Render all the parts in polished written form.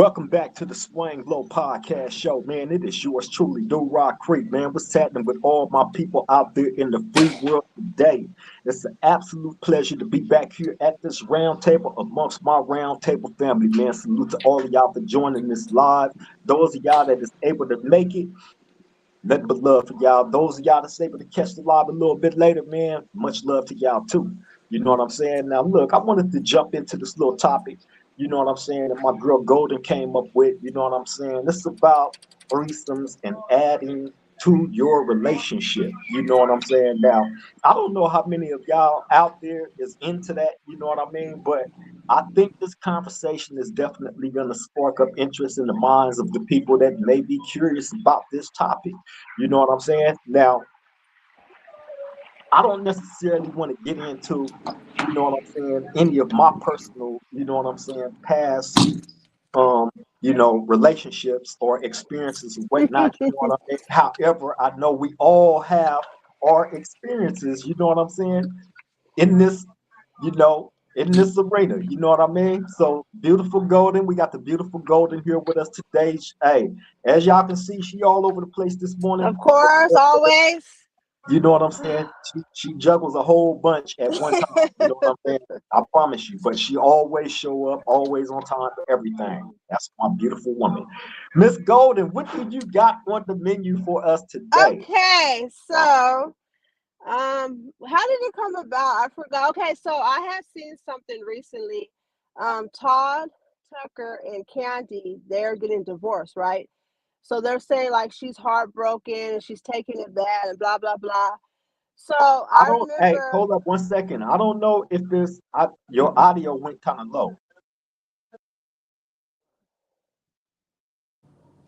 Welcome back to the Swing Low Podcast Show, man. It is yours truly, Do Rock Creek, man. What's happening with all my people out there in the free world today? It's an absolute pleasure to be back here at this round table amongst my round table family, man. Salute to all of y'all for joining this live. Those of y'all that is able to make it, nothing but love for y'all. Those of y'all that's able to catch the live a little bit later, man, much love to y'all too. You know what I'm saying? Now, look, I wanted to jump into this little topic, you know what I'm saying, that my girl Golden came up with, you know what I'm saying? This is about threesomes and adding to your relationship. You know what I'm saying? Now, I don't know how many of y'all out there is into that, you know what I mean? But I think this conversation is definitely going to spark up interest in the minds of the people that may be curious about this topic. You know what I'm saying? Now, I don't necessarily want to get into, you know what I'm saying, any of my personal, you know what I'm saying, past, um, relationships or experiences and whatnot. You know what I mean? However, I know we all have our experiences, you know what I'm saying, in this, in this arena. You know what I mean? So beautiful Golden, we got the beautiful Golden here with us today. Hey, as y'all can see, she all over the place this morning. Of course, always. You know what I'm saying? She juggles a whole bunch at one time. You know what I'm saying? I promise you. But she always show up, always on time for everything. That's my beautiful woman. Miss Golden, what do you got on the menu for us today? Okay, so how did it come about? I forgot. Okay, so I have seen something recently. Todd Tucker and Candy, they're getting divorced, right? So they're saying like she's heartbroken and she's taking it bad and blah blah blah. So I I don't. Hey, remember. hold up 1 second. I don't know if your audio went kind of low.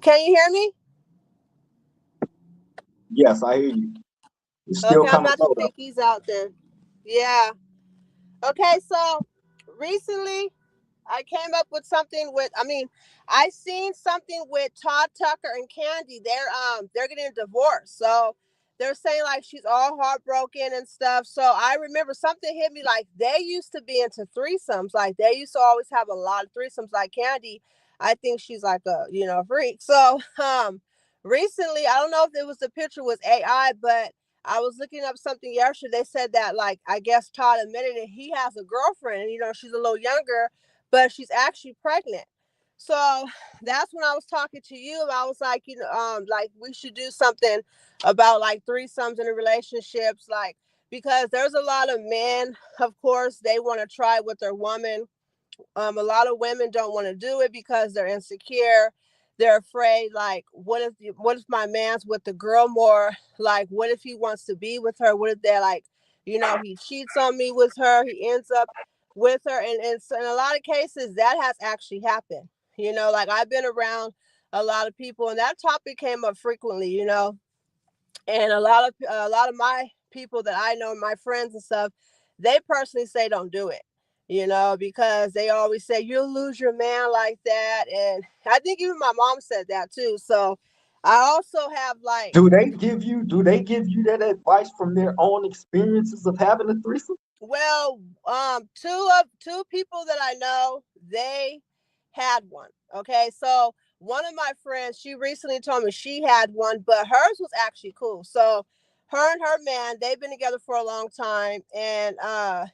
Can you hear me? Yes, I hear you. It's still Okay, I'm kind of about to low though. take these out then. Yeah. Okay, so recently I came up with something with. I mean, I seen something with Todd Tucker and Candy. They're getting divorced. So they're saying like she's all heartbroken and stuff. So I remember something hit me like they used to be into threesomes. Like they used to always have a lot of threesomes. Like Candy, I think she's like a freak. So recently I don't know if it was the picture was AI, but I was looking up something yesterday. They said that like I guess Todd admitted that he has a girlfriend. She's a little younger, but she's actually pregnant. So that's when I was talking to you. I was like, like we should do something about like threesomes in the relationships, like because there's a lot of men, of course, they want to try with their woman. A lot of women don't want to do it because they're insecure. They're afraid, like, what if my man's with the girl more? Like, what if he wants to be with her? What if they're like, he cheats on me with her? He ends up with her, and so in a lot of cases that has actually happened. Like I've been around a lot of people, and that topic came up frequently. And a lot of my people that I know, my friends and stuff, they personally say don't do it. Because they always say you'll lose your man like that, and I think even my mom said that too. So I also have like, Do they give you that advice from their own experiences of having a threesome? well, two people that I know, they had one. Okay, so one of my friends, she recently told me she had one, but hers was actually cool. So her and her man, they've been together for a long time, and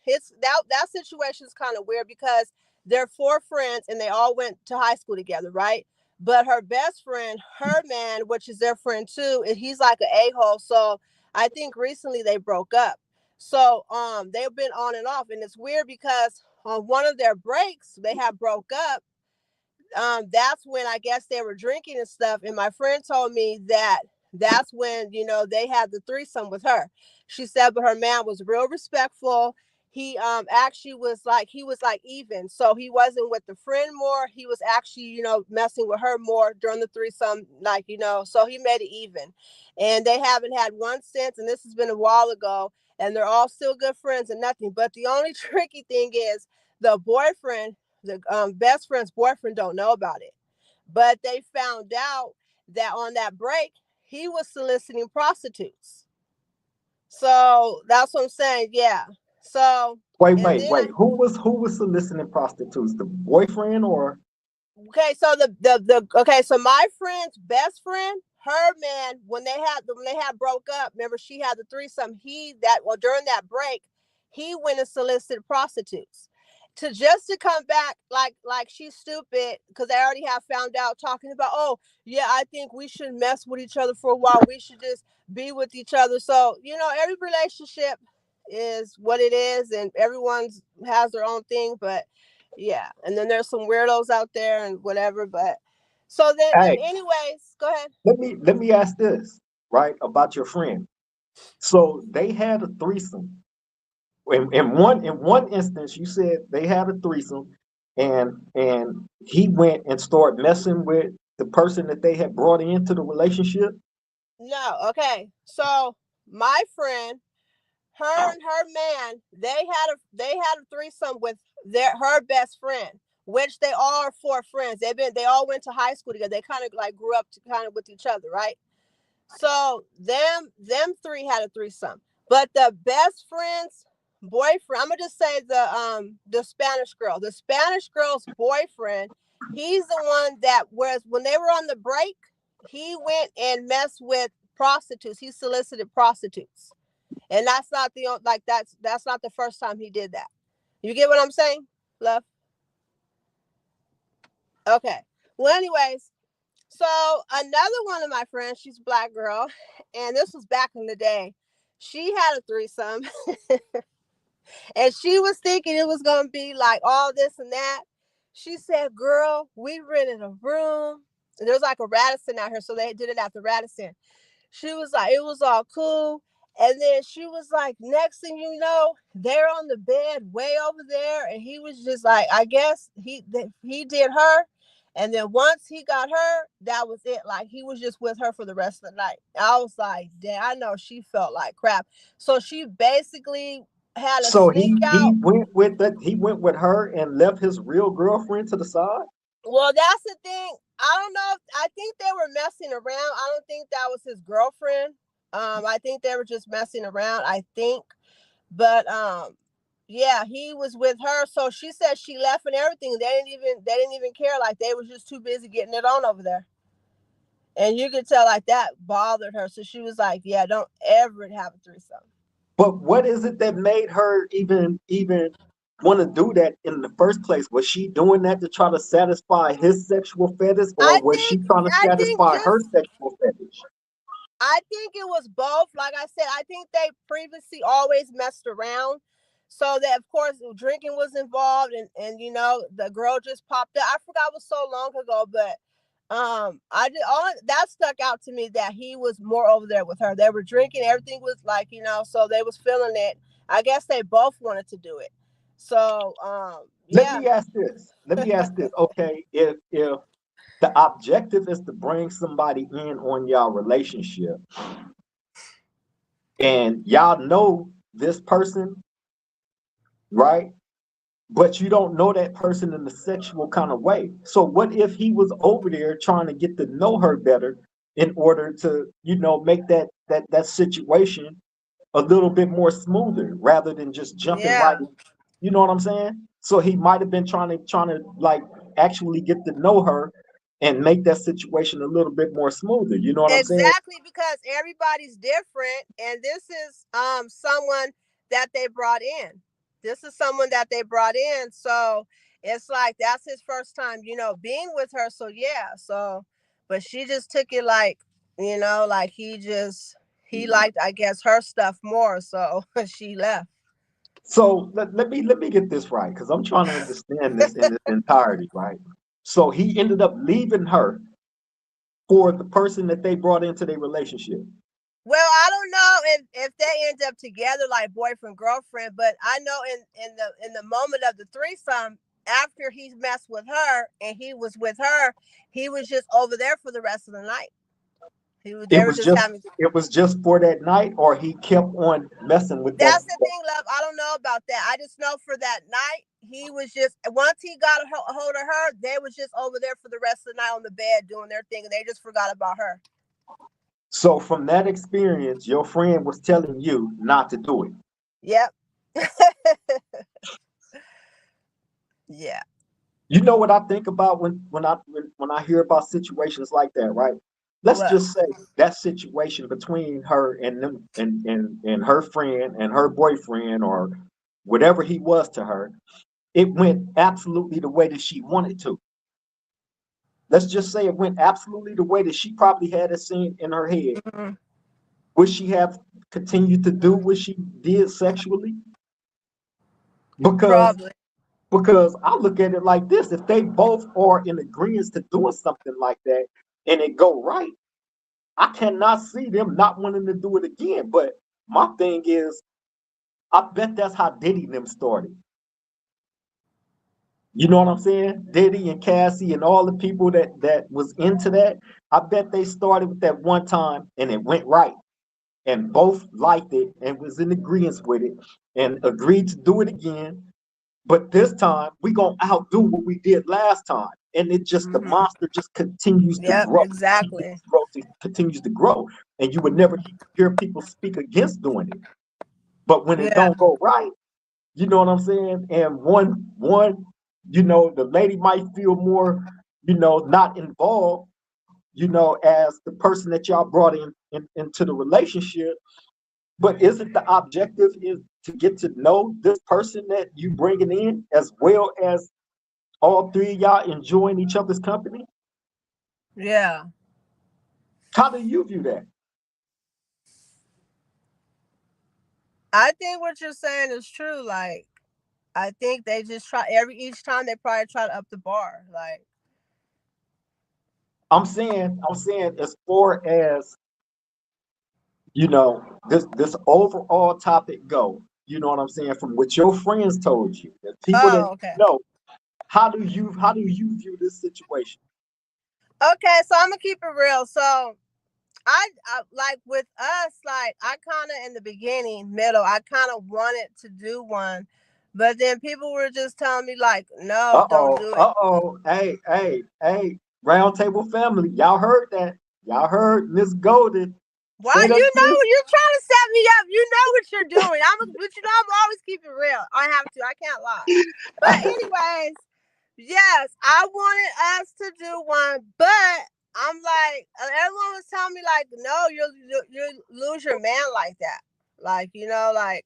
it's that situation is kind of weird because they're four friends and they all went to high school together, right? But her best friend, her man, which is their friend too, he's like an a-hole. So I think recently they broke up. So they've been on and off, and it's weird because on one of their breaks they have broke up. That's when I guess they were drinking and stuff. And my friend told me that that's when, they had the threesome with her. She said, but her man was real respectful. He actually was like, he was like even. So he wasn't with the friend more. He was actually, messing with her more during the threesome, like, so he made it even. And they haven't had one since. And this has been a while ago. And they're all still good friends and nothing. But the only tricky thing is the boyfriend, the best friend's boyfriend, don't know about it, but they found out that on that break he was soliciting prostitutes. So that's what I'm saying. Yeah. So Wait, and wait, then wait. Who was soliciting prostitutes? The boyfriend or? Okay, so so my friend's best friend, her man, when they had broke up, remember she had the threesome. During that break, he went and solicited prostitutes to come back like she's stupid because they already have found out talking about, oh yeah, I think we should mess with each other for a while. We should just be with each other. So every relationship is what it is, and everyone's has their own thing, but yeah, and then there's some weirdos out there and whatever. But so then, and Hey, anyways, go ahead. let me ask this, right, about your friend. So they had a threesome. In one instance, you said they had a threesome, and he went and started messing with the person that they had brought into the relationship. No, okay. So my friend, her and her man, they had a threesome with her best friend, which they all are four friends. They all went to high school together. They kind of like grew up kind of with each other, right? So them three had a threesome, but the best friend's boyfriend, I'm gonna just say the Spanish girl, the Spanish girl's boyfriend, he's the one that was when they were on the break, he went and messed with prostitutes. He solicited prostitutes, and that's not that's not the first time he did that. You get what I'm saying, love? Okay. Well, anyways, so another one of my friends, she's a black girl, and this was back in the day. She had a threesome, and she was thinking it was gonna be like all this and that. She said, "Girl, we rented a room. And there's like a Radisson out here, so they did it at the Radisson." She was like, it was all cool. And then she was like, next thing you know, they're on the bed way over there. And he was just like, I guess he did her. And then once he got her, that was it. Like he was just with her for the rest of the night. I was like, damn, I know she felt like crap. So she basically had a So sneak he out. went with that. He went with her and left his real girlfriend to the side. Well, that's the thing. I don't know. I think they were messing around. I don't think that was his girlfriend. I think they were just messing around. I think, but yeah, he was with her. So she said she left and everything. They didn't even care. Like they was just too busy getting it on over there. And you could tell like that bothered her. So she was like, "Yeah, don't ever have a threesome." But what is it that made her even want to do that in the first place? Was she doing that to try to satisfy his sexual fetish, or I was she think trying to I think satisfy her just sexual fetish? I think it was both. Like I said, I think they previously always messed around. So that of course drinking was involved, and the girl just popped up. I forgot it was so long ago, but I did all that stuck out to me that he was more over there with her. They were drinking, everything was like, so they was feeling it. I guess they both wanted to do it. So Let yeah. me ask this. Let me ask this. Okay, if the objective is to bring somebody in on y'all relationship, and y'all know this person, right? But you don't know that person in a sexual kind of way. So what if he was over there trying to get to know her better in order to, make that situation a little bit more smoother rather than just jumping right Yeah. in. You know what I'm saying? So he might have been trying to like actually get to know her and make that situation a little bit more smoother. You know what I'm saying? Exactly, because everybody's different, and this is someone that they brought in. This is someone that they brought in, so it's like that's his first time, being with her. So yeah, but she just took it like, like he liked, I guess, her stuff more, so she left. So let me get this right because I'm trying to understand this in its entirety, right? So he ended up leaving her for the person that they brought into their relationship. Well, I don't know if they end up together like boyfriend girlfriend, but I know in the moment of the threesome, after he messed with her and he was with her, he was just over there for the rest of the night. They It were was just just having. it was just for that night, or he kept on messing with that. That's the thing, love. I don't know about that. I just know for that night, he was just once he got a hold of her, they was just over there for the rest of the night on the bed doing their thing, and they just forgot about her. So from that experience, your friend was telling you not to do it. Yep. Yeah. You know what I think about when I hear about situations like that, right? Let's What? just say that situation between her and them and her friend and her boyfriend or whatever he was to her, it went absolutely the way that she wanted to. Let's just say it went absolutely the way that she probably had it seen in her head. Mhm. Would she have continued to do what she did sexually? Because Probably. because I look at it like this: if they both are in agreement to doing something like that and it go right, I cannot see them not wanting to do it again. But my thing is, I bet that's how Diddy and them started. You know what I'm saying? Diddy and Cassie and all the people that was into that. I bet they started with that one time and it went right. And both liked it and was in agreement with it and agreed to do it again. But this time we gonna outdo what we did last time. And it just the Hmm. monster just continues to Yep, grow, exactly. continues to grow. And you would never hear people speak against doing it. But when it Yeah. don't go right, you know what I'm saying? And one, the lady might feel more, not involved, as the person that y'all brought into the relationship. But isn't the objective is to get to know this person that you bringing in as well as all three of y'all enjoying each other's company? Yeah. How do you view that? I think what you're saying is true. Like, I think they just try each time they probably try to up the bar. Like, I'm saying as far as this overall topic go, you know what I'm saying, from what your friends told you, the people that oh, okay. know, how do you view this situation? Okay, so I'm gonna keep it real. So I like with us, like I kind of in the beginning, middle, I kind of wanted to do one, but then people were just telling me like, no, don't do it. Hey, round table family, y'all heard that? Y'all heard Miss Golden Why say that you know again? you're trying to set me up? You know what you're doing. But you know I'm always keeping real. I have to. I can't lie. But anyways, yes, I wanted us to do one, but I'm like, everyone was telling me like, no, you'll lose your man like that, like like.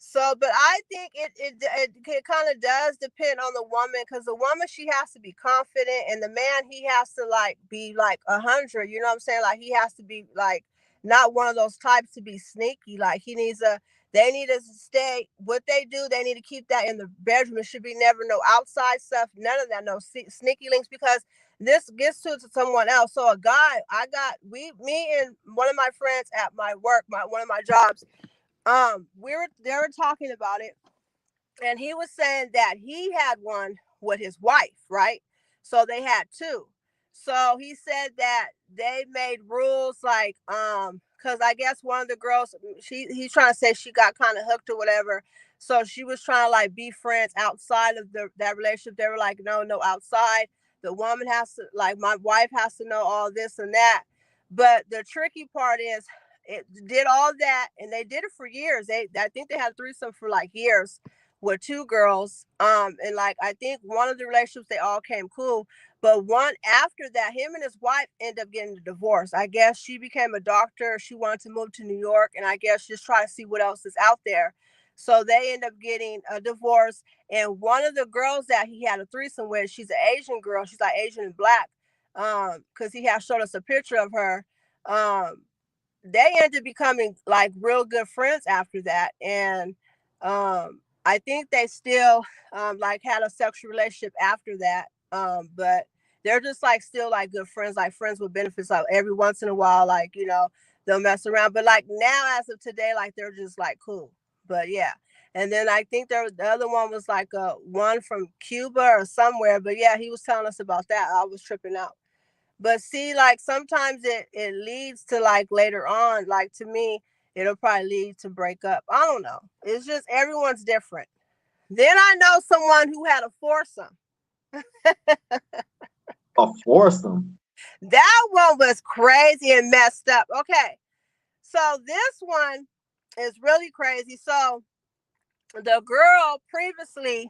So, but I think it kind of does depend on the woman because the woman she has to be confident, and the man he has to like be like 100. You know what I'm saying? Like he has to be like not one of those types to be sneaky. Like he needs a. They need to stay. What they do, they need to keep that in the bedroom. It should be never no outside stuff. None of that. No sneaky links because this gets to someone else. So a guy, me and one of my friends at my work, one of my jobs they were talking about it, and he was saying that he had one with his wife, right? So they had two. So he said that they made rules like because I guess one of the girls he's trying to say she got kind of hooked or whatever. So she was trying to like be friends outside of that relationship. They were like, no, outside. The woman has to like my wife has to know all this and that. But the tricky part is it did all that and they did it for years. I think they had threesome for like years with two girls. And like I think one of the relationships they all came cool, but one after that, him and his wife ended up getting a divorce. I guess she became a doctor. She wanted to move to New York, and I guess just try to see what else is out there. So they end up getting a divorce. And one of the girls that he had a threesome with, she's an Asian girl. She's like Asian and black. Because he had showed us a picture of her. Um, they ended up becoming like real good friends after that, and I think they still like had a sexual relationship after that, but they're just like still like good friends, like friends with benefits, like every once in a while, like they'll mess around, but like now as of today, like they're just like cool. But yeah, and then I think the other one was like one from Cuba or somewhere, but yeah, he was telling us about that. I was tripping out. But see, like sometimes it leads to like later on, like to me, it'll probably lead to breakup. I don't know. It's just everyone's different. Then I know someone who had a foursome. A foursome. That one was crazy and messed up. Okay. So this one is really crazy. So the girl previously,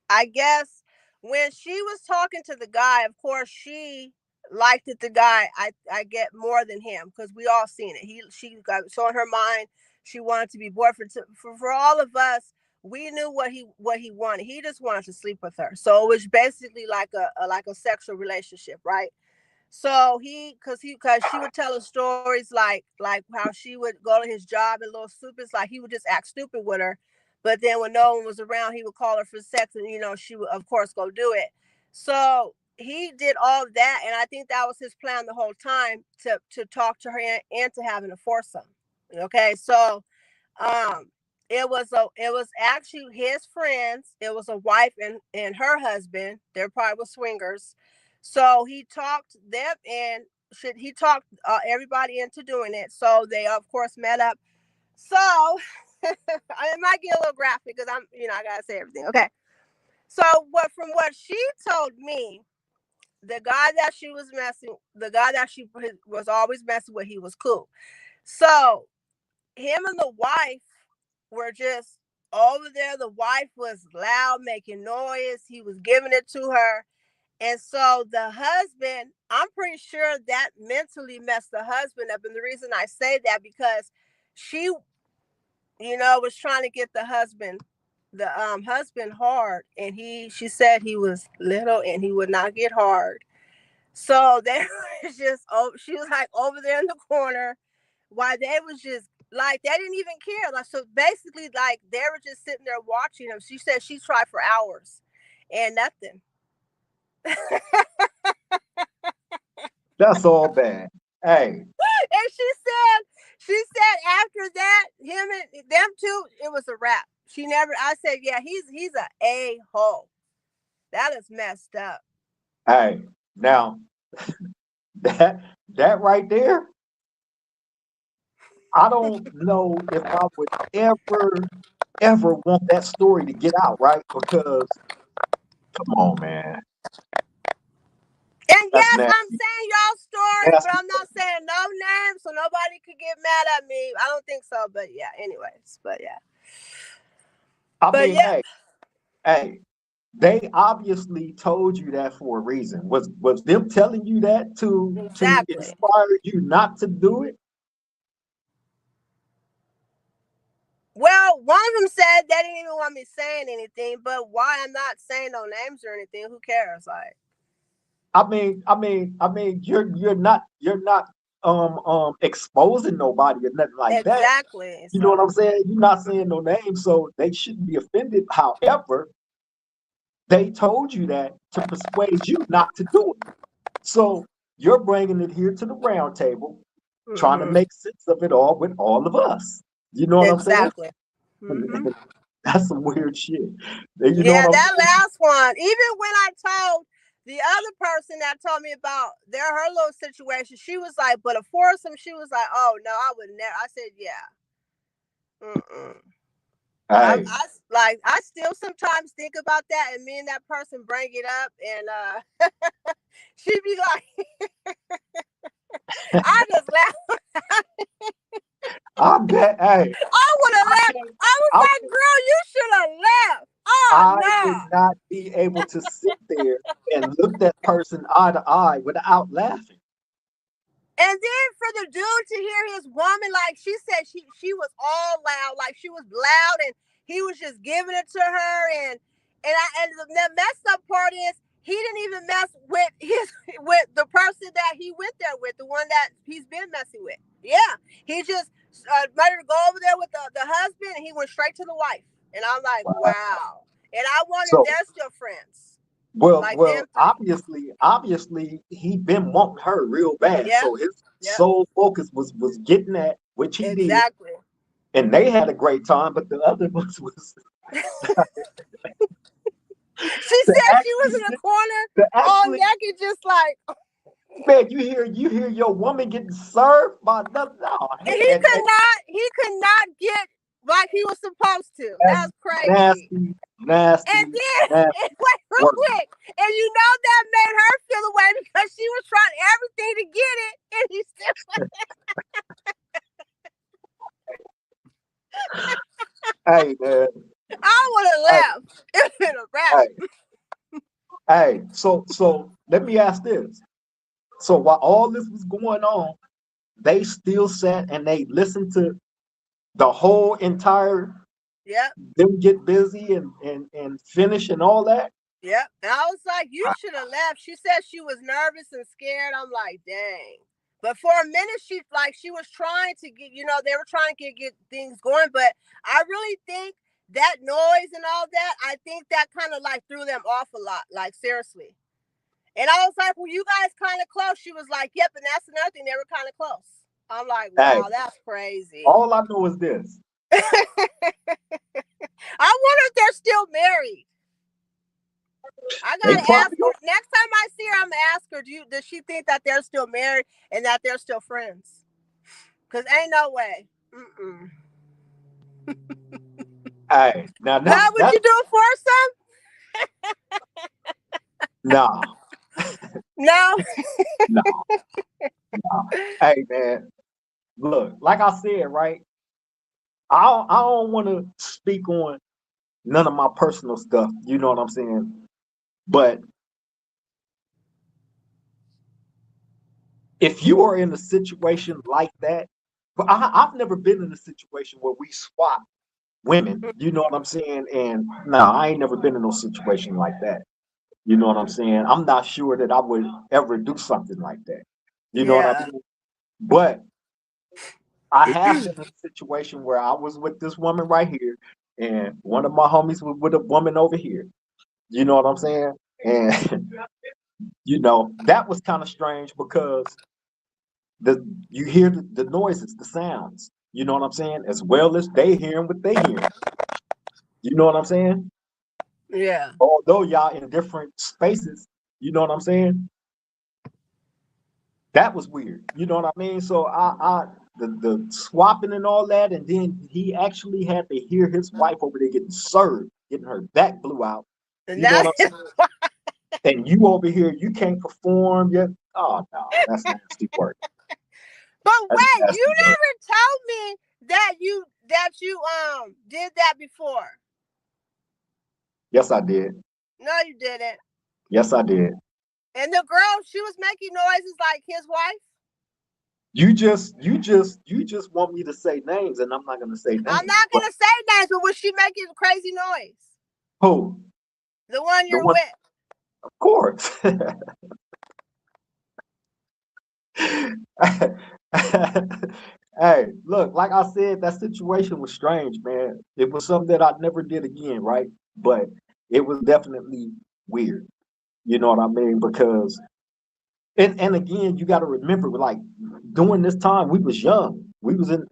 I guess, when she was talking to the guy, of course she liked it. The guy, I get more than him because we all seen it. She got so in her mind she wanted to be boyfriend. For all of us, we knew what he wanted. He just wanted to sleep with her. So it was basically like a sexual relationship, right? So because she would tell us stories like how she would go to his job in little stupid, like he would just act stupid with her, but then when no one was around, he would call her for sex, and she would of course go do it. So he did all of that, and I think that was his plan the whole time to talk to her and to having a foursome. Okay, so um it was actually his friends. It was a wife and her husband. They're probably swingers. So he talked them and he talked everybody into doing it. So they of course met up. So it might get a little graphic because I gotta say everything. Okay. So from what she told me, the guy that she was always messing with, he was cool. So him and the wife were just over there. The wife was loud, making noise. He was giving it to her. And so the husband, I'm pretty sure that mentally messed the husband up. And the reason I say that because she, was trying to get the husband hard, and she said he was little and he would not get hard. So they was just she was like over there in the corner while they was just like they didn't even care. Like so basically like they were just sitting there watching him. She said she tried for hours and nothing. That's all bad. Hey, And she said after that, him and them two, it was a wrap. She never I said, yeah, he's a hole. That is messed up. hey. Now that that right there, I don't know if I would ever want that story to get out, right? Because come on, man, And that's yes, nasty. I'm saying y'all stories, but Nasty. I'm not saying no names so nobody could get mad at me. I don't think so, but yeah, anyways. But yeah. I But mean, yeah, hey, they obviously told you that for a reason. Was them telling you that to exactly. inspire you not to do it? Well, one of them said they didn't even want me saying anything, but why I'm not saying no names or anything, who cares? Like, You're not exposing nobody or nothing like that. exactly. You know what So, I'm saying? You're not saying no names, so they shouldn't be offended. However, they told you that to persuade you not to do it. So you're bringing it here to the round table, trying to hmm make sense of it all with all of us. You know what I'm saying? exactly. hmm That's some weird shit. You know Yeah, what I'm that saying? last one. Even when I told the other person that told me about her little situation, she was like, "But a foursome," she was like, "Oh no, I would never." I said, "Yeah." Mm-mm. Hey, I still sometimes think about that, and me and that person bring it up, and she'd be like, I just laugh. I bet. Hey, I would have I left. can't. I was I like, girl, you should have left. Oh I would no. not be able to sit there and look that person eye to eye without laughing. And then for the dude to hear his woman, like she said, she was all loud, like she was loud, and he was just giving it to her, and the messed up part is he didn't even mess with with the person that he went there with, the one that he's been messing with. Yeah, he just ready to go over there with the husband, and he went straight to the wife, and I'm like, Wow. wow. And I wonder if So, they're still friends, well, like well, them three. obviously, he been wanting her real bad. Yep, So his yep, sole focus was getting that, which he did, exactly. and they had a great time. But the other ones was She to said she was actually in a corner, to all actually naked, just like, man, you hear your woman getting served by another. Oh, and and he could not get like he was supposed to. that's That's crazy. nasty, And nasty, then, nasty wait, real work. quick, and that made her feel away because she was trying everything to get it, and he still. Hey man, I would have hey, left. It's been a wrap. hey, So let me ask this. So while all this was going on, they still sat and they listened to the whole entire Yep. them get busy and finish and all that. Yep. And I was like, you should have left. She said she was nervous and scared. I'm like, dang. But for a minute, she was trying to get, they were trying to get things going. But I really think that noise and all that, I think that kind of like threw them off a lot. Like, seriously. And I was like, well, you guys kind of close. She was like, yep. And that's another thing. They were kind of close. I'm like, Hey, wow, that's crazy. all I know is this. I wonder if they're still married. I They gotta ask probably her next time I see her. I'm gonna ask her, does she think that they're still married and that they're still friends? Cause ain't no way. Mm-mm. hey, now Now, would that's you do it for some? nah, No. nah, nah. Hey man, look, like I said, right? I don't want to speak on none of my personal stuff. You know what I'm saying? But if you are in a situation like that, but I've never been in a situation where we swap women. You know what I'm saying? And no, I ain't never been in no situation like that. You know what I'm saying? I'm not sure that I would ever do something like that. You know what I Yeah. mean? But I have been in a situation where I was with this woman right here, and one of my homies was with a woman over here. You know what I'm saying? And that was kind of strange because you hear the noises, the sounds. You know what I'm saying? As well as they hearing what they hearing. You know what I'm saying? Yeah. Although y'all in different spaces, you know what I'm saying? That was weird. You know what I mean? So the swapping and all that, and then he actually had to hear his wife over there getting served, getting her back blew out. And You know what that's I'm saying? And you over here, you can't perform yet. Oh no, that's nasty work. But That's wait, you nasty work. never told me that you did that before. Yes, I did. No, you didn't. Yes, I did. And the girl, she was making noises like his wife. You just want me to say names, and I'm not gonna say I'm names. not But gonna say names, but was she making crazy noise? who? The one The you're one, with. of course. Hey, look, like I said, that situation was strange, man. It was something that I never did again, right? But it was definitely weird. You know what I mean? Because and again, you got to remember, like during this time, we was young. We was in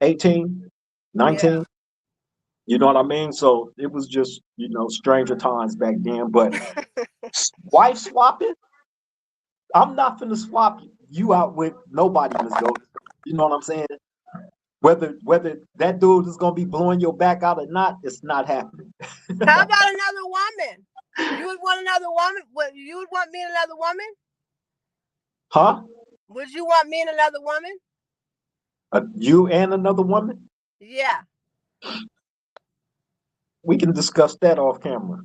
18, Yeah. 19. You know what I mean? So it was just stranger times back then. But wife swapping, I'm not finna swap you out with nobody, Miss Gold. You know what I'm saying? Whether that dude is gonna be blowing your back out or not, it's not happening. How about another woman? You would want another woman? What, you would want me and another woman? Huh? Would you want me and another woman? You and another woman? Yeah. We can discuss that off camera.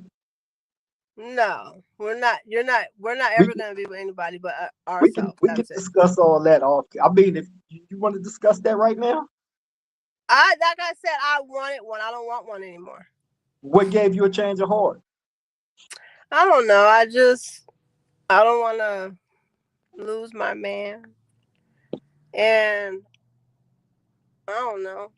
No, we're not. You're not. We're not We ever can gonna be with anybody but we can ourselves. we can That's it. discuss all that off. I mean, if you want to discuss that right now, Like I said, I wanted one. I don't want one anymore. what gave you a change of heart? I don't know. I don't want to lose my man, and I don't know.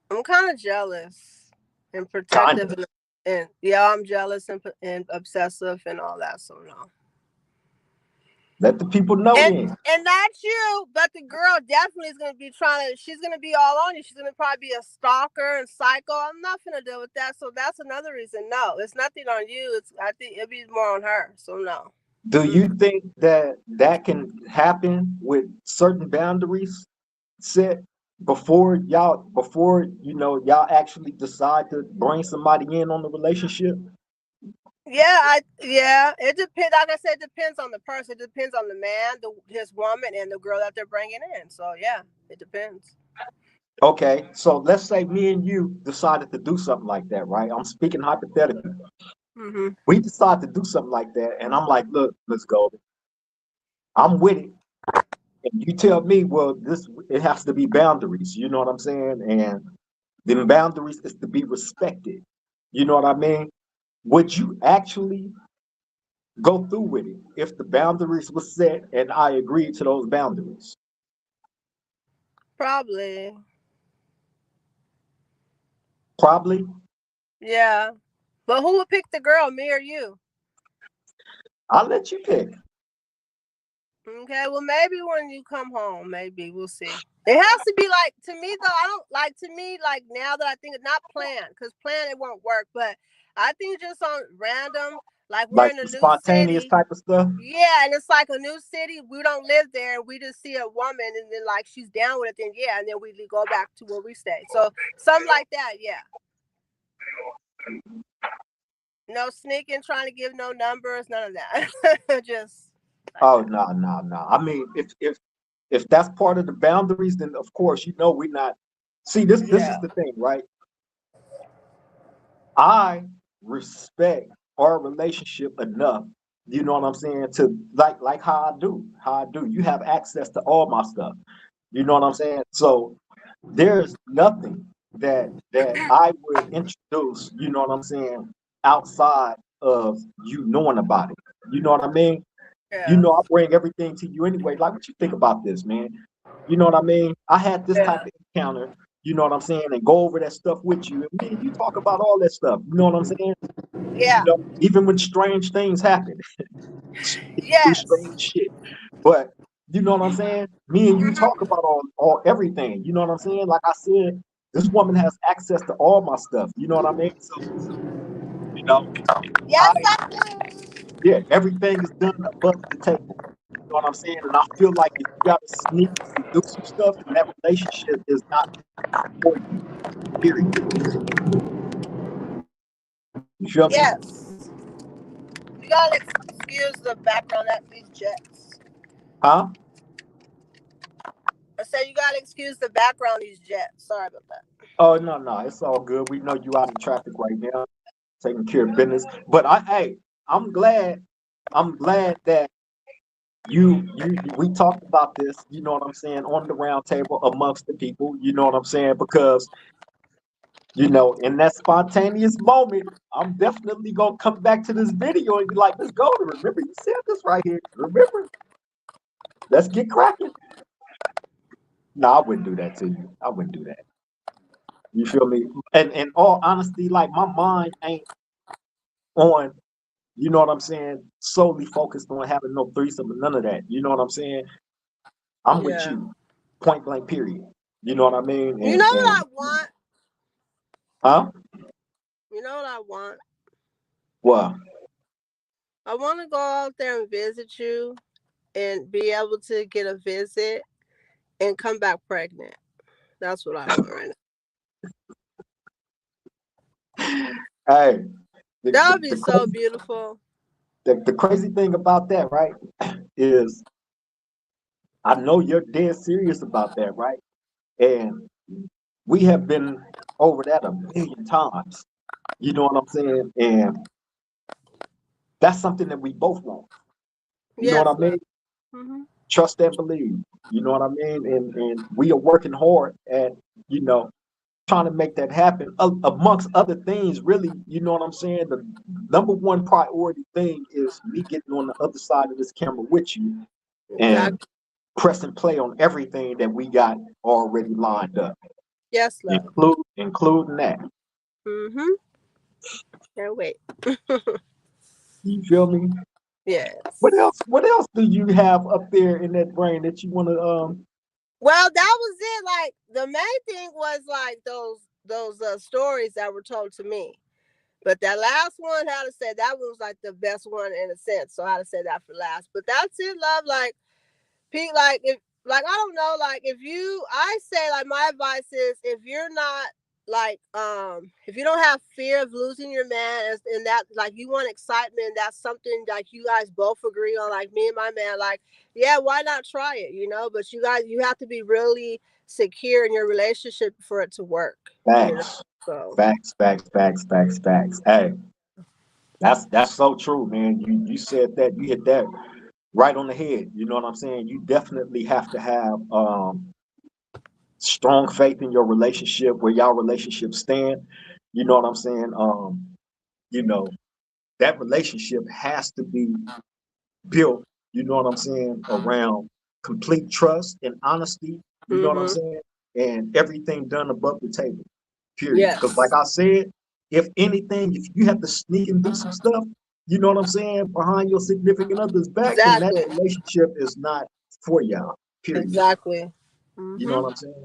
I'm kind of jealous and protective, Kinda. and yeah, I'm jealous and obsessive and all that. So no. Let the people know And then. and not you, but the girl definitely is gonna be trying to. She's gonna be all on you. She's gonna probably be a stalker and psycho. I'm not gonna deal with that. So that's another reason. No, it's nothing on you. I think it'd be more on her. So no. Do you Mm. think that can happen with certain boundaries set before y'all actually decide to bring somebody in on the relationship? Yeah. It depends. Like I said, it depends on the person. It depends on the man, his woman, and the girl that they're bringing in. So yeah, it depends. Okay, so let's say me and you decided to do something like that, right? I'm speaking hypothetically. Mm-hmm. We decide to do something like that, and I'm like, look, let's go. I'm with it. And you tell me, well, this it has to be boundaries. You know what I'm saying? And the boundaries is to be respected. You know what I mean? Would you actually go through with it if the boundaries were set and I agreed to those boundaries? Probably. Probably. Yeah. But who would pick the girl, me or you? I'll let you pick. Okay, well maybe when you come home, maybe we'll see. It has to be like to me though. I don't like to me like now that I think it's not planned because planned it won't work. But I think just on random, like we're Like in a some new spontaneous city. type of stuff. Yeah, and it's like a new city. We don't live there, and we just see a woman, and then like she's down with it. Then yeah, and then we go back to where we stay. So something like that. Yeah. No sneaking, trying to give no numbers, none of that. Just like Oh that. no, no, no. I mean, if that's part of the boundaries, then of course, we're not. See, this is Yeah. the thing, right? I respect our relationship enough, you know what I'm saying, to like how I do. You have access to all my stuff. You know what I'm saying? So there's nothing that I would introduce, you know what I'm saying, outside of you knowing about it. You know what I mean? Yeah. I bring everything to you anyway. Like, what you think about this, man? You know what I mean? I had this type Yeah. of encounter, you know what I'm saying, and go over that stuff with you. And me and you talk about all that stuff. You know what I'm saying? Yeah. Even when strange things happen, people do Yes. strange shit. But you know what I'm saying? Me and you Hmm. talk about all everything. You know what I'm saying? Like I said, this woman has access to all my stuff. You know what I mean? So, you know, I Yes, I do. yeah, everything is done above the table. You know what I'm saying? And I feel like if you gotta sneak and do some stuff, then that relationship is not for you. Period. You feel me? Yes. You gotta excuse the background at these jets. Huh? I said you gotta excuse the background these jets. Sorry about that. Oh no, no, it's all good. We know you out in traffic right now, taking care of business. But hey, I'm glad. I'm glad that we talked about this. You know what I'm saying, on the round table amongst the people. You know what I'm saying, because in that spontaneous moment, I'm definitely gonna come back to this video and be like, "Let's go." To remember, you said this right here. Remember, let's get cracking. No, I wouldn't do that to you. I wouldn't do that. You feel me? And in all honesty, like my mind ain't on, you know what I'm saying, solely focused on having no threesome and none of that. You know what I'm saying? I'm with Yeah. you, point blank, period. You know what I mean? You know what And I want? huh? You know what I want? Well, I want to go out there and visit you and be able to get a visit and come back pregnant. That's what I want right now. hey, the That the, would be the so crazy beautiful. the crazy thing about that, right, is I know you're dead serious about that, right? And we have been over that a million times. You know what I'm saying? And that's something that we both want. You know what Yes, I love. mean? Hmm. Trust and believe. You know what I mean? And we are working hard at, you know, trying to make that happen. Amongst other things, really, you know what I'm saying? The number one priority thing is me getting on the other side of this camera with you and Exactly. pressing play on everything that we got already lined up, Yes, love. including that. Mm-hmm. Can't wait. You feel me? What Yes. else? What else do you have up there in that brain that you want to Well, that was it. Like the main thing was like those stories that were told to me. But that last one, how to say that one was like the best one in a sense. So how to say that for last. But that's it, love. Like Pete, like if like I don't know, like if you I say like my advice is if you're not like if you don't have fear of losing your man and that like you want excitement, that's something like you guys both agree on, like me and my man, like yeah, why not try it, but you have to be really secure in your relationship for it to work, you know. facts, So facts, facts, facts, facts, facts. Hey, That's so true, man. You said that, you hit that right on the head. You know what I'm saying? You definitely have to have strong faith in your relationship, where y'all relationship stand. You know what I'm saying? You know, that relationship has to be built, you know what I'm saying, around complete trust and honesty, you know what I'm Mm-hmm. saying? And everything done above the table, period. Because like Yes. I said, if anything, if you have to sneak and do some stuff, you know what I'm saying, behind your significant other's back, then that Exactly. relationship is not for y'all, period. Exactly. You know Mm-hmm. what I'm saying?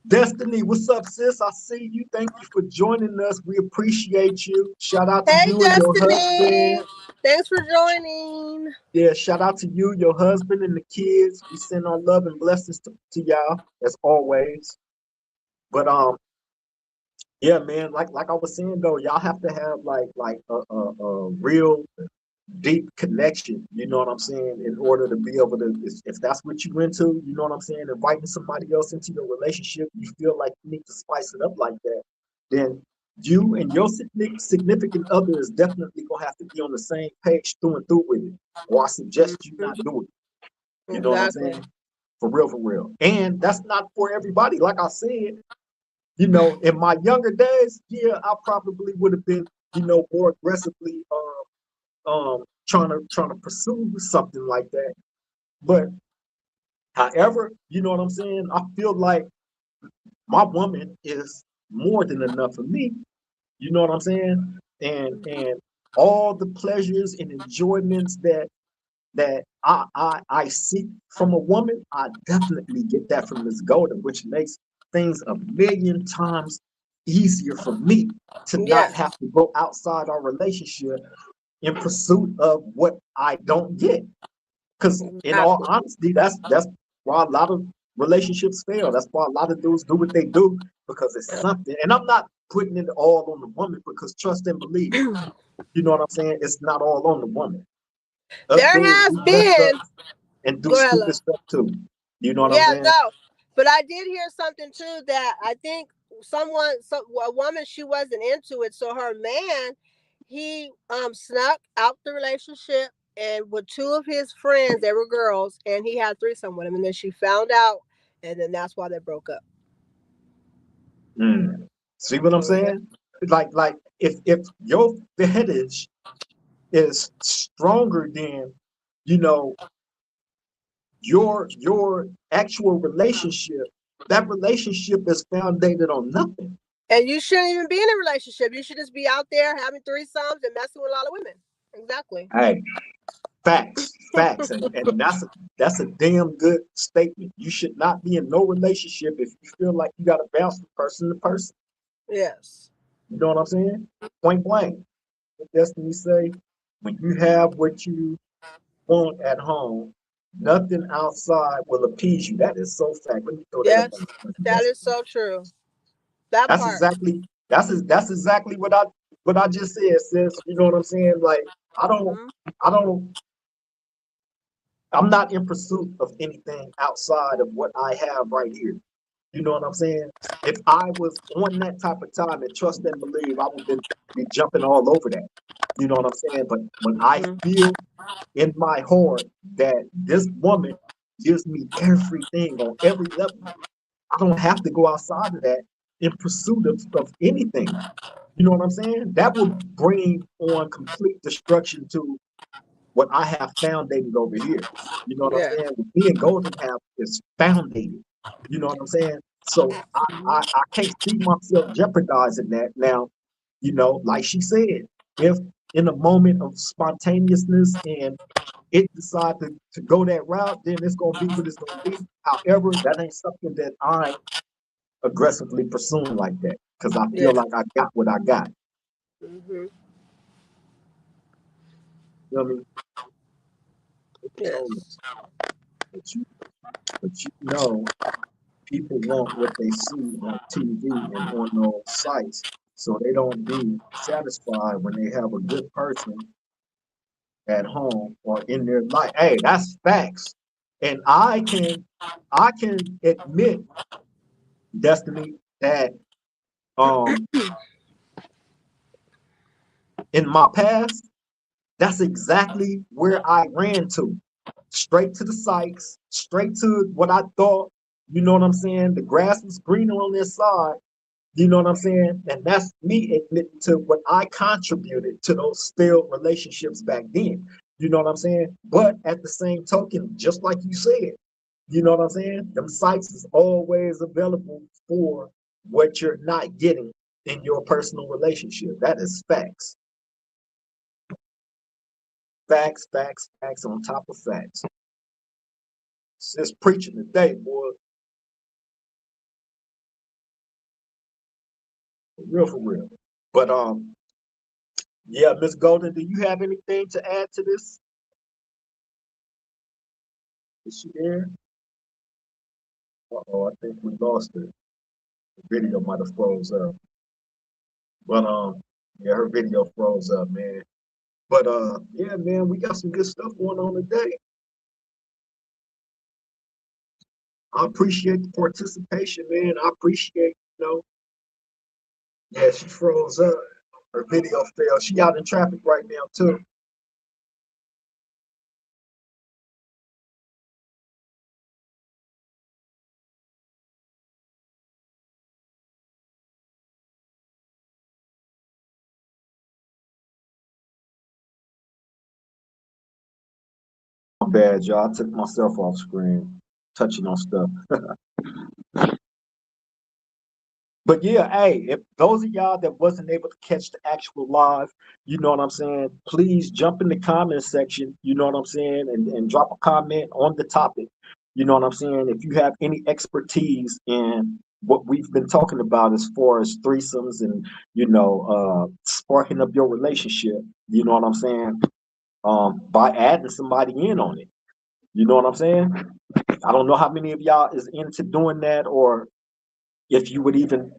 Destiny, what's up, sis? I see you. Thank you for joining us. We appreciate you. Shout out to Hey, you and your Destiny. husband. Thanks for joining. Yeah, shout out to you, your husband, and the kids. We send our love and blessings to y'all as always. But yeah, man, like I was saying though, y'all have to have like a real deep connection. You know what I'm saying? In order to be able to, if that's what you into, you know what I'm saying, inviting somebody else into your relationship, you feel like you need to spice it up like that, then you and your significant other is definitely gonna have to be on the same page through and through with it. Or I suggest you not Mhm. do it. You know what I'm Exactly. saying? For real, for real. And that's not for everybody. Like I said, you know, in my younger days, yeah, I probably would have been, you know, more aggressively trying to pursue something like that. But however, you know what I'm saying? I feel like my woman is more than enough for me. You know what I'm saying? And all the pleasures and enjoyments that I seek from a woman, I definitely get that from Miss Golden, which makes things a million times easier for me to not Yes. have to go outside our relationship in pursuit of what I don't get. Because in all Exactly. honesty, that's why a lot of relationships fail. That's why a lot of dudes do what they do, because it's something. And I'm not putting it all on the woman, because trust and believe. You know what I'm saying? It's not all on the woman. Us There dudes, has we mess up been. and do Go ahead, stupid love. stuff too. You know what I'm Yeah, saying? no. But I did hear something too that I think a woman, she wasn't into it. So her man, he snuck out the relationship and with two of his friends, they were girls, and he had threesome with him, and then she found out, and then that's why they broke up. Mm. See what I'm Mhm. saying? Like if your fetish is stronger than, you know, your actual relationship, that relationship is founded on nothing. And you shouldn't even be in a relationship. You should just be out there having threesomes and messing with a lot of women. Exactly. Hey, facts, and that's a damn good statement. You should not be in no relationship if you feel like you got to bounce from person to person. Yes. You know what I'm saying? Point blank. What Destiny say? When you have what you want at home, nothing outside will appease you. That is so fact. Let me throw that up Yes. on the That is Destiny. so true. That That's part. exactly that's exactly what I just said, sis. You know what I'm saying? Like I don't Hmm. I don't I'm not in pursuit of anything outside of what I have right here. You know what I'm saying? If I was on that type of time and trust and believe, I would be jumping all over that. You know what I'm saying? But when I Hmm. feel in my heart that this woman gives me everything on every level, I don't have to go outside of that in pursuit of anything. You know what I'm saying? That would bring on complete destruction to what I have foundated over here. You know what I'm Yeah. saying? What me and Golden have is foundated. You know what I'm saying? So I can't see myself jeopardizing that. Now, you know, like she said, if in a moment of spontaneousness and it decide to go that route, then it's gonna be what it's gonna be. However, that ain't something that I'm aggressively pursuing like that, because I feel Yeah. like I got what I got. Hmm. You know what I mean? Yes. But you know, people want what they see on TV and on those sites, so they don't be satisfied when they have a good person at home or in their life. Hey, that's facts, and I can admit, Destiny, that um in my past, that's exactly where I ran to. Straight to the sites, straight to what I thought, you know what I'm saying? The grass was greener on this side, you know what I'm saying? And that's me admitting to what I contributed to those failed relationships back then. You know what I'm saying? But at the same token, just like you said, you know what I'm saying? Them sites is always available for what you're not getting in your personal relationship. That is facts. Facts, facts, facts on top of facts. It's just preaching today, boy. For real, for real. But yeah, Miss Golden, do you have anything to add to this? Is she there? Oh, I think we lost her. The video might have froze up. But yeah, her video froze up, man. But yeah, man, we got some good stuff going on today. I appreciate the participation, man. I appreciate, yeah, she froze up. Her video failed. She out in traffic right now too. My bad, y'all. I took myself off screen, touching on stuff. But yeah, hey, if those of y'all that wasn't able to catch the actual live, you know what I'm saying, please jump in the comment section, you know what I'm saying, and drop a comment on the topic. You know what I'm saying? If you have any expertise in what we've been talking about as far as threesomes and, sparking up your relationship, you know what I'm saying? By adding somebody in on it. You know what I'm saying? I don't know how many of y'all is into doing that, or if you would even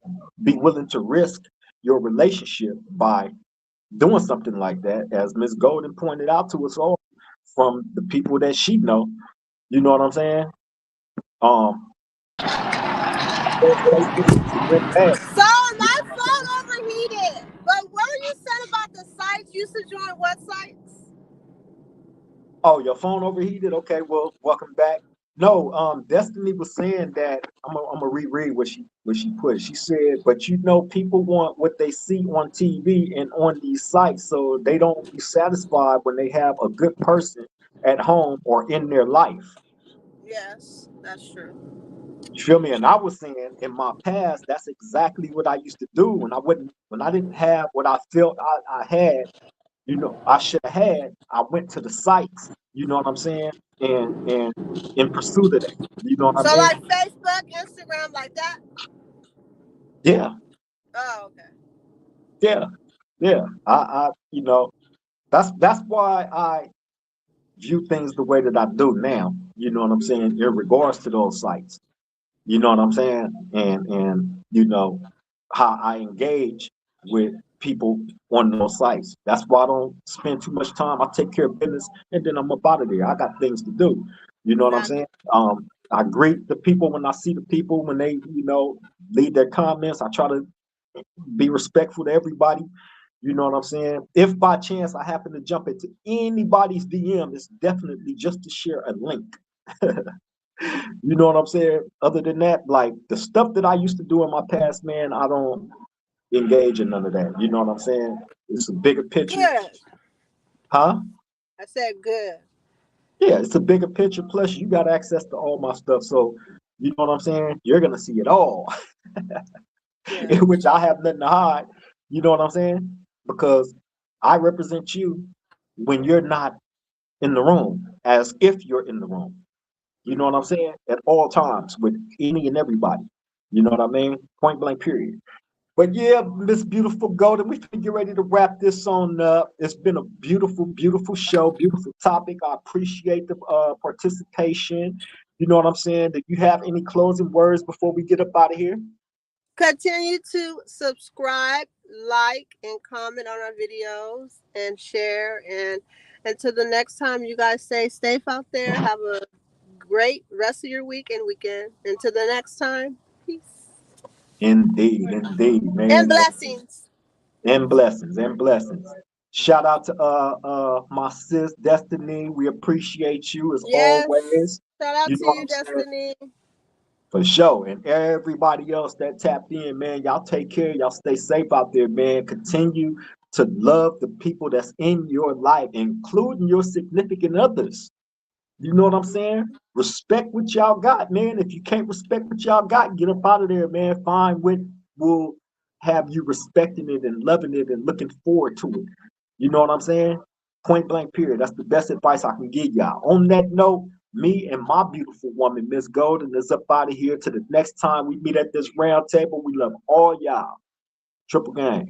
be willing to risk your relationship by doing something like that, as Miss Golden pointed out to us all from the people that she know. You know what I'm saying? Um, went bad. So my phone overheated. But what were you saying about the sites? You used to join what sites? Oh, your phone overheated? Okay, well, welcome back. No, Destiny was saying that I'm gonna reread what she put. She said, but people want what they see on TV and on these sites, so they don't be satisfied when they have a good person at home or in their life. Yes, that's true. You feel me? And I was saying in my past, that's exactly what I used to do when I didn't have what I felt I had, I should have had. I went to the sites, you know what I'm saying, and in pursuit of that, you know what I So mean? like Facebook, Instagram, like that? Yeah, Oh, okay. yeah, yeah. That's why I view things the way that I do now. You know what I'm saying in regards to those sites. You know what I'm saying? And how I engage with people on those sites. That's why I don't spend too much time. I take care of business and then I'm up out of there. I got things to do. You know what I'm saying? Exactly. I greet the people when I see the people when they, leave their comments. I try to be respectful to everybody. You know what I'm saying? If by chance I happen to jump into anybody's DM, it's definitely just to share a link. You know what I'm saying? Other than that, like the stuff that I used to do in my past, man, I don't engage in none of that. You know what I'm saying? It's a bigger picture. Good. Huh? I said good. Yeah, it's a bigger picture. Plus, you got access to all my stuff. So, you know what I'm saying? You're going to see it all, in Yes. which I have nothing to hide. You know what I'm saying? Because I represent you when you're not in the room, as if you're in the room. You know what I'm saying? At all times with any and everybody. You know what I mean? Point blank, period. But yeah, Miss Beautiful Golden, we finna get ready to wrap this on up. It's been a beautiful, beautiful show, beautiful topic. I appreciate the participation. You know what I'm saying? Do you have any closing words before we get up out of here? Continue to subscribe, like, and comment on our videos and share. And until the next time, you guys stay safe out there. Have a great rest of your week and weekend. Until the next time, peace Indeed, indeed, and man. blessings. And blessings, and blessings. Shout out to my sis Destiny. We appreciate you as Yes. always. Shout out You to know what you, I'm saying? Destiny. For sure. And everybody else that tapped in, man, y'all take care. Y'all stay safe out there, man. Continue to love the people that's in your life, including your significant others. You know what I'm saying? Respect what y'all got, man. If you can't respect what y'all got, get up out of there, man. Find what will have you respecting it and loving it and looking forward to it. You know what I'm saying? Point blank, period. That's the best advice I can give y'all. On that note, me and my beautiful woman, Miss Golden, is up out of here. To the next time we meet at this round table, we love all y'all. Triple gang.